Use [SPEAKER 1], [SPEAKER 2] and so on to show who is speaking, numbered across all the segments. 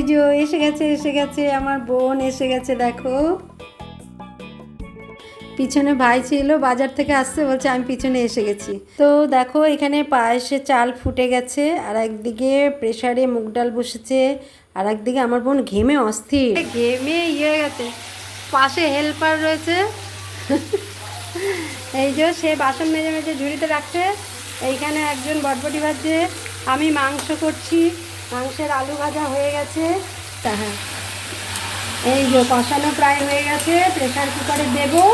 [SPEAKER 1] যে এসে গেছে আমার বোন এসে গেছে। দেখো পিছনে ভাই ছিল, বাজার থেকে আসছে, বলছে আমি পিছনে এসে গেছি। তো দেখো এখানে পায়েসে চাল ফুটে গেছে, আর একদিকে প্রেসারে মুগ ডাল বসেছে, আর একদিকে আমার বোন ঘেমে অস্থির, ঘেমে ইয়ে গেছে। পাশে হেল্পার রয়েছে এই যে সে বাসন মেজে মেজে ঝুড়িতে রাখছে, এইখানে একজন বটবটি ভাজছে, আমি মাংস করছি, মাংসের আলু ভাজা হয়ে গেছে। হ্যাঁ এই যে কষানো প্রায় হয়ে গেছে, প্রেসার কুকারে দেবো,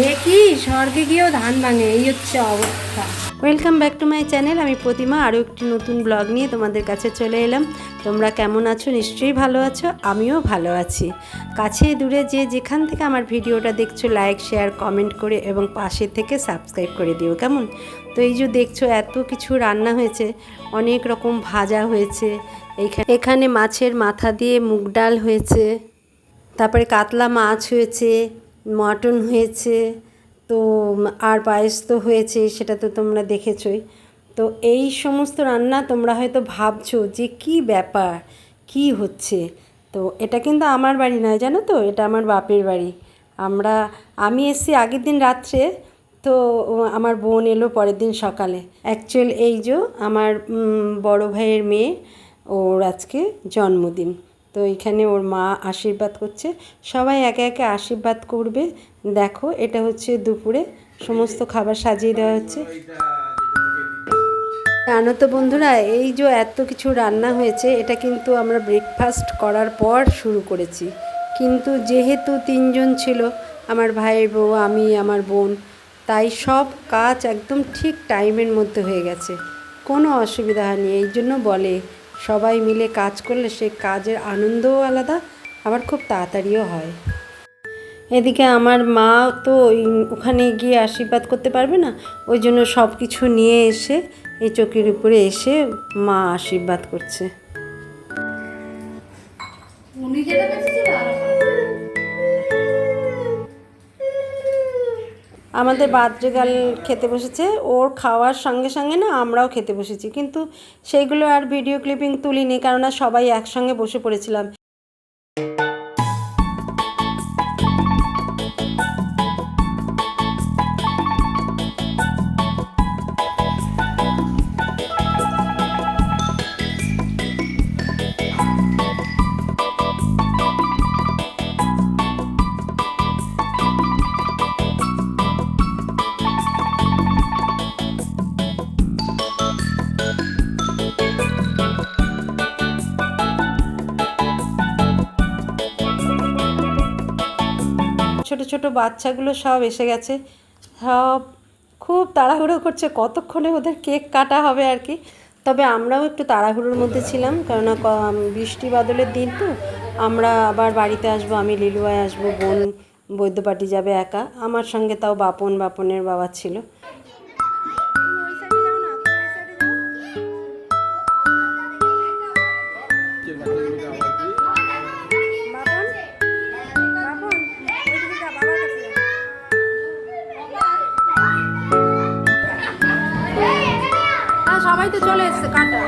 [SPEAKER 1] দেখি স্বর্গে গিয়েও ধান ভাঙে, এই হচ্ছে অবস্থা। Welcome back to my channel, আমি প্রতিমা আরও একটি নতুন ব্লগ নিয়ে তোমাদের কাছে চলে এলাম। তোমরা কেমন আছো? নিশ্চয়ই ভালো আছো, আমিও ভালো আছি। কাছে দূরে যে যেখান থেকে আমার ভিডিওটা দেখছো লাইক শেয়ার কমেন্ট করে এবং পাশে থেকে সাবস্ক্রাইব করে দিও কেমন। তো এই যে দেখছো এত কিছু রান্না হয়েছে, অনেক রকম ভাজা হয়েছে, এখানে মাছের মাথা দিয়ে মুগ ডাল হয়েছে, তারপরে কাতলা মাছ হয়েছে, মটন হয়েছে, তো আর পায়েস তো হয়েছে, সেটা তো তোমরা দেখেছোই। তো এই সমস্ত রান্না তোমরা হয়তো ভাবছো যে কি ব্যাপার, কি হচ্ছে। তো এটা কিন্তু আমার বাড়ি নয়, জানো তো, এটা আমার বাপের বাড়ি। আমি এসেছি আগের দিন রাত্রে, তো আমার বোন এলো পরের দিন সকালে। অ্যাকচুয়াল এই যে আমার বড় ভাইয়ের মেয়ে, ওর আজকে জন্মদিন। তো এখানে ওর মা আশীর্বাদ করছে, সবাই একে একে আশীর্বাদ করবে। দেখো এটা হচ্ছে দুপুরে সমস্ত খাবার সাজিয়ে দেওয়া হচ্ছে। জানো তো বন্ধুরা, এই যে এত কিছু রান্না হয়েছে, এটা কিন্তু আমরা ব্রেকফাস্ট করার পর শুরু করেছি, কিন্তু যেহেতু তিনজন ছিল, আমার ভাইয়ের বউ, আমি, আমার বোন, তাই সব কাজ একদম ঠিক টাইমের মধ্যে হয়ে গেছে, কোনো অসুবিধা হয়নি। এই জন্য বলে সবাই মিলে কাজ করলে সে কাজের আনন্দও আলাদা, আবার খুব তাড়াতাড়িও হয়। এদিকে আমার মা তো ওখানে গিয়ে আশীর্বাদ করতে পারবে না, ওই জন্য সব কিছু নিয়ে এসে এই চৌকির উপরে এসে মা আশীর্বাদ করছে। আমাদের বাদ্রিগাল খেতে বসেছে, ওর খাওয়ার সঙ্গে সঙ্গে না আমরাও খেতে বসেছি, কিন্তু সেইগুলো আর ভিডিও ক্লিপিং তুলিনি, কারণ সবাই একসঙ্গে বসে পড়েছিলাম। ছোট ছোট বাচ্চাগুলো সব এসে গেছে, সব খুব তাড়াহুড়ো করছে, কতক্ষণে ওদের কেক কাটা হবে আর কি। তবে আমরাও একটু তাড়াহুড়োর মধ্যে ছিলাম, কেননা বৃষ্টি বাদলের দিন তো। আমরা আবার বাড়িতে আসবো, আমি লিলুয়ায় আসবো, বোন বৈদ্যবাটি যাবে একা, আমার সঙ্গে তাও বাপনের বাবা ছিল। সবাই তো চলে এসছে, কাটা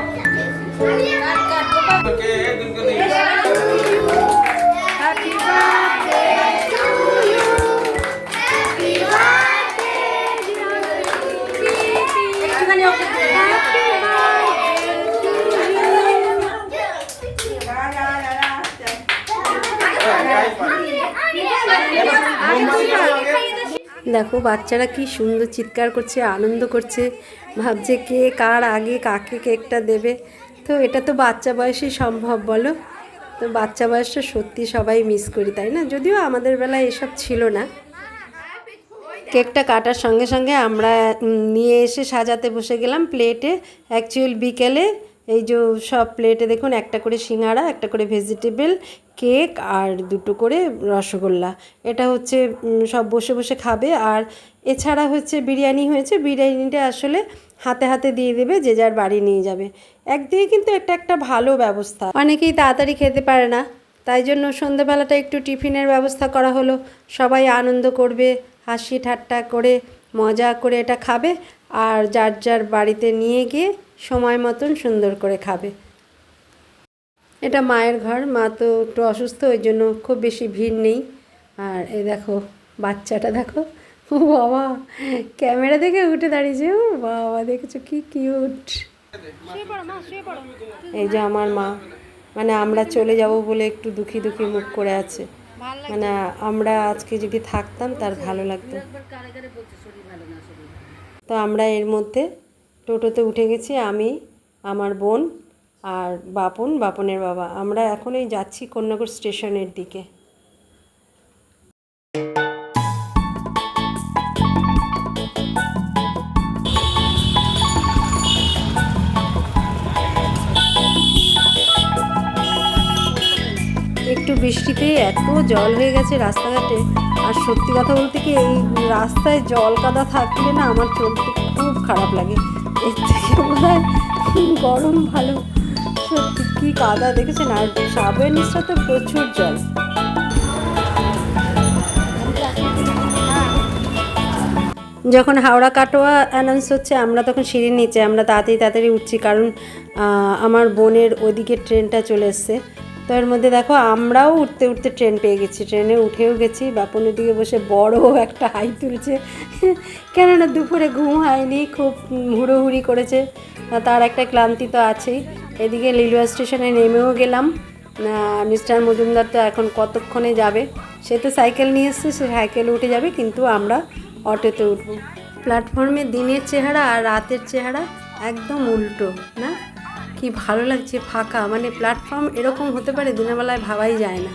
[SPEAKER 1] দেখো বাচ্চারা কি সুন্দর চিৎকার করছে, আনন্দ করছে, ভাবছে কে কার আগে কাকে কেকটা দেবে। তো এটা তো বাচ্চা বয়সেই সম্ভব বলো। তো বাচ্চা বয়সটা সত্যি সবাই মিস করি, তাই না? যদিও আমাদের বেলায় এসব ছিল না। কেকটা কাটার সঙ্গে সঙ্গে আমরা নিয়ে এসে সাজাতে বসে গেলাম প্লেটে। অ্যাকচুয়াল বিকেলে এই যে সব প্লেটে দেখুন একটা করে সিঙ্গাড়া, একটা করে ভেজিটেবল কেক, আর দুটো করে রসগোল্লা। এটা হচ্ছে সব বসে বসে খাবে। আর এছাড়া হচ্ছে বিরিয়ানি হয়েছে, বিরিয়ানিটা আসলে হাতে হাতে দিয়ে দেবে, যে যার বাড়ি নিয়ে যাবে। একদিকে কিন্তু এটা একটা ভালো ব্যবস্থা, অনেকেই তাড়াতাড়ি খেতে পারে না, তাই জন্য সন্ধ্যেবেলাটা একটু টিফিনের ব্যবস্থা করা হলো। সবাই আনন্দ করবে, হাসি ঠাট্টা করে মজা করে এটা খাবে, আর যার যার বাড়িতে নিয়ে গিয়ে সময় মতন সুন্দর করে খাবে। এটা মায়ের ঘর, মা তো একটু অসুস্থ, ওই জন্য খুব বেশি ভিড় নেই। আর এই দেখো বাচ্চাটা দেখো, ও বাবা ক্যামেরা দেখে উঠে দাঁড়িয়েছে, ও বাবা দেখেছো কি কিউট। এই যে আমার মা, মানে আমরা চলে যাব বলে একটু দুঃখী দুঃখী মুখ করে আছে, মানে আমরা আজকে যদি থাকতাম তার ভালো লাগতো। তো আমরা এর মধ্যে টোটোতে উঠে গেছি, আমি, আমার বোন আর বাপনের বাবা। আমরা এখন এই যাচ্ছি কন্যাগর স্টেশনের দিকে। একটু বৃষ্টিতে এত জল হয়ে গেছে রাস্তাঘাটে, আর সত্যি কথা বলতে কি এই রাস্তায় জল কাদা থাকলে না আমার চলতে খুব খারাপ লাগে, এর থেকে বোধহয় গরম ভালো। সত্যি কি কাদা দেখেছেন, আর সাবওয়ের নিচটা তো প্রচুর জল। যখন হাওড়া কাটোয়া অ্যানাউন্স হচ্ছে আমরা তখন সিঁড়ির নিচে, আমরা তাড়াতাড়ি উঠছি, কারণ আমার বোনের ওইদিকে ট্রেনটা চলে এসছে। তো এর মধ্যে দেখো আমরাও উঠতে উঠতে ট্রেন পেয়ে গেছি, ট্রেনে উঠেও গেছি। বাপনের দিকে বসে বড় একটা হাই তুলছে, কেননা দুপুরে ঘুম হয়নি, খুব হুড়োহুড়ি করেছে, তার একটা ক্লান্তি তো আছেই। এদিকে লিলুয়া স্টেশনে নেমেও গেলাম। মিস্টার মজুমদার তো এখন কতক্ষণে যাবে, সে তো সাইকেল নিয়ে এসছে, সে সাইকেলে উঠে যাবে, কিন্তু আমরা অটোতে উঠবো। প্ল্যাটফর্মে দিনের চেহারা আর রাতের চেহারা একদম উল্টো না? কি ভালো লাগছে ফাঁকা, মানে প্ল্যাটফর্ম এরকম হতে পারে দিনের বেলায় ভাবাই যায় না।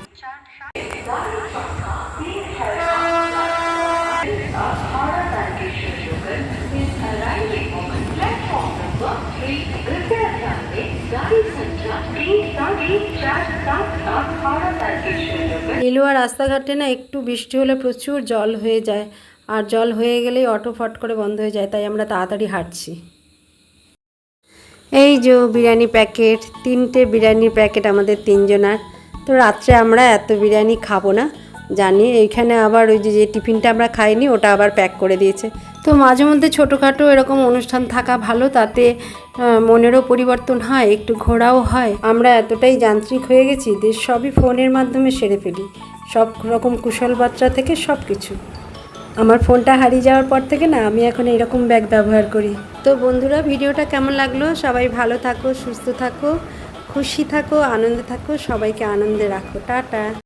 [SPEAKER 1] লিলুয়া রাস্তাঘাটে না একটু বৃষ্টি হলে প্রচুর জল হয়ে যায়, আর জল হয়ে গেলেই অটো ফট করে বন্ধ হয়ে যায়, তাই আমরা তাড়াতাড়ি হাঁটছি। এই যে বিরিয়ানি প্যাকেট, 3টে বিরিয়ানির প্যাকেট আমাদের 3জনার। তো রাত্রে আমরা এত বিরিয়ানি খাবো না জানি, এইখানে আবার ওই যে টিফিনটা আমরা খাইনি ওটা আবার প্যাক করে দিয়েছে। তো মাঝে মধ্যে ছোটোখাটো এরকম অনুষ্ঠান থাকা ভালো, তাতে মনেরও পরিবর্তন হয়, একটু ঘোরাও হয়। আমরা এতটাই যান্ত্রিক হয়ে গেছি যে সবই ফোনের মাধ্যমে সেরে ফেলি, সব রকম কুশল বার্তা থেকে সব কিছু। আমার ফোনটা হারিয়ে যাওয়ার পর থেকে না আমি এখন এরকম ব্যাগ ব্যবহার করি। তো বন্ধুরা, ভিডিওটা কেমন লাগলো? সবাই ভালো থাকো, সুস্থ থাকো, খুশি থাকো, আনন্দে থাকো, সবাইকে আনন্দে রাখো। টাটা।